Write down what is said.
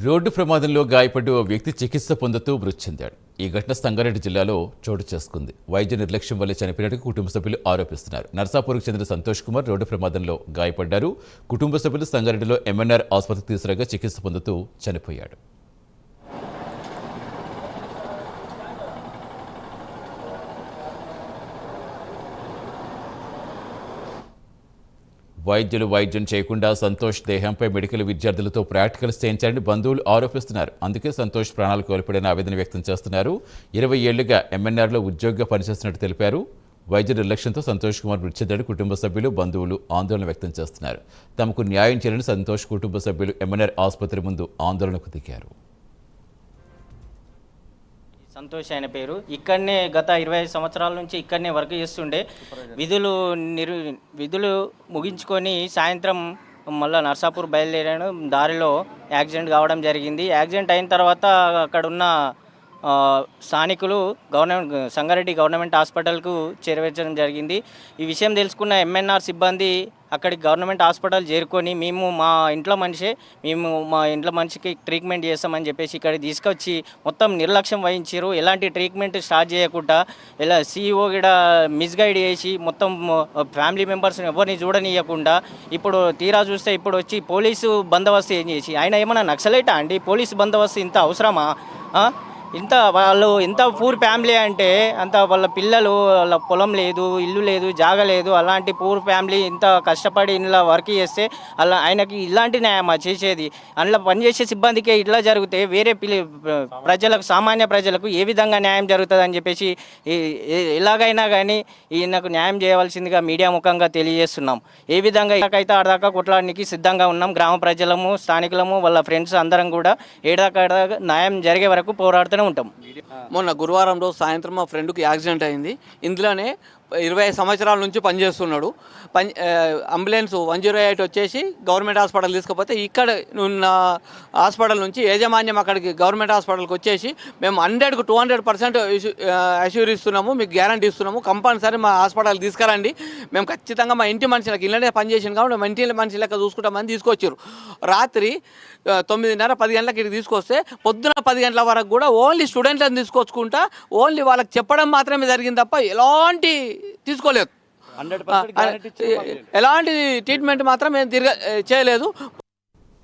Road ప్రమాదంలో గాయపడ్డ ఓ వ్యక్తి చికిత్స పొందుతూ మృతి చెందాడు. ఈ ఘటన సంగారెడ్డి జిల్లాలో చోటు చేసుకుంది. వైద్య నిర్లక్ష్యం వల్లే చనిపోయినట్టు కుటుంబ సభ్యులు ఆరోపిస్తున్నారు. నర్సాపూర్కు చెందిన సంతోష్ కుమార్ రోడ్డు ప్రమాదంలో గాయపడ్డారు. కుటుంబ సభ్యులు సంగారెడ్డిలో ఎంఎన్ఆర్ ఆసుపత్రికి తీసుకురాగా చికిత్స పొందుతూ చనిపోయాడు. వైద్యులు వైద్యం చేయకుండా సంతోష్ దేహంపై మెడికల్ విద్యార్థులతో ప్రాక్టికల్స్ చేయించారని బంధువులు ఆరోపిస్తున్నారు. అందుకే సంతోష్ ప్రాణాలు కోల్పోయిన ఆవేదన వ్యక్తం చేస్తున్నారు. 20 ఏళ్లుగా ఎంఎన్ఆర్లో ఉద్యోగిగా పనిచేస్తున్నట్టు తెలిపారు. వైద్య నిర్లక్ష్యంతో సంతోష్ కుమార్ మృతి చెందాడు. కుటుంబ సభ్యులు బంధువులు ఆందోళన వ్యక్తం చేస్తున్నారు. తమకు న్యాయం చేయాలని సంతోష్ కుటుంబ సభ్యులు ఎంఎన్ఆర్ ఆసుపత్రి ముందు ఆందోళనకు దిగారు. సంతోష్ ఆయన పేరు. ఇక్కడనే గత 25 సంవత్సరాల నుంచి ఇక్కడనే వర్క్ చేస్తుండే. విధులు ముగించుకొని సాయంత్రం మళ్ళీ నర్సాపూర్ బయలుదేరాను. దారిలో యాక్సిడెంట్ కావడం జరిగింది. యాక్సిడెంట్ అయిన తర్వాత అక్కడున్న స్థానికులు సంగారెడ్డి గవర్నమెంట్ హాస్పిటల్కు చేరవేర్చడం జరిగింది. ఈ విషయం తెలుసుకున్న ఎంఎన్ఆర్ సిబ్బంది అక్కడికి గవర్నమెంట్ హాస్పిటల్ చేరుకొని మేము మా ఇంట్లో మనిషికి ట్రీట్మెంట్ చేస్తామని చెప్పేసి ఇక్కడికి తీసుకొచ్చి మొత్తం నిర్లక్ష్యం వహించారు. ఎలాంటి ట్రీట్మెంట్ స్టార్ట్ చేయకుండా ఇలా సీఈఓ కూడా మిస్గైడ్ చేసి మొత్తం ఫ్యామిలీ మెంబర్స్ని ఎవరిని చూడనీయకుండా ఇప్పుడు తీరా చూస్తే ఇప్పుడు వచ్చి పోలీసు బందోబస్తు ఏం చేసి ఆయన ఏమన్నా నక్సలైటా అండి? పోలీసు బందోబస్తు ఇంత అవసరమా? వాళ్ళు ఎంత పూర్ ఫ్యామిలీ అంటే అంత వాళ్ళ పిల్లలు, వాళ్ళ పొలం లేదు, ఇల్లు లేదు, జాగ లేదు. అలాంటి పూర్ ఫ్యామిలీ ఇంత కష్టపడి ఇలా వర్క్ చేస్తే అలా ఆయనకి ఇలాంటి న్యాయమా చేసేది? అందులో పనిచేసే సిబ్బందికే ఇట్లా జరిగితే వేరే ప్రజలకు, సామాన్య ప్రజలకు ఏ విధంగా న్యాయం జరుగుతుంది అని చెప్పేసి ఎలాగైనా కానీ ఈయనకు న్యాయం చేయవలసిందిగా మీడియా ముఖంగా తెలియజేస్తున్నాం. ఏ విధంగా ఇలాగైతే ఆడదాకా కొట్లాడడానికి సిద్ధంగా ఉన్నాం. గ్రామ ప్రజలము, స్థానికులము, వాళ్ళ ఫ్రెండ్స్ అందరం కూడా ఏడాక న్యాయం జరిగే వరకు పోరాడుతూ ఉంటాం. మొన్న గురువారం రోజు సాయంత్రం మా ఫ్రెండ్కి యాక్సిడెంట్ అయింది. ఇందులోనే 25 సంవత్సరాల నుంచి పనిచేస్తున్నాడు. అంబులెన్స్ 108 వచ్చేసి గవర్నమెంట్ హాస్పిటల్ తీసుకపోతే ఇక్కడ ఉన్న హాస్పిటల్ నుంచి యాజమాన్యం అక్కడికి గవర్నమెంట్ హాస్పిటల్కి వచ్చేసి మేము 100కు 200% అష్యూర్ ఇస్తున్నాము, మీకు గ్యారంటీ ఇస్తున్నాము, కంపల్సరీ మా హాస్పిటల్ తీసుకురండి, మేము ఖచ్చితంగా మా ఇంటి మనుషులకు ఇళ్ళనే పనిచేసాను కాబట్టి మా ఇంటి మనిషి లెక్క చూసుకుంటామని తీసుకొచ్చారు. రాత్రి 9:30, 10 గంటలకు ఇక్కడికి తీసుకొస్తే పొద్దున 10 గంటల వరకు కూడా ఓన్లీ స్టూడెంట్లను తీసుకొచ్చుకుంటా ఓన్లీ వాళ్ళకి చెప్పడం మాత్రమే జరిగింది తప్ప ఎలాంటి తీసుకోలేదు. ఎలాంటి ట్రీట్మెంట్ మాత్రం ఏం చేయలేదు.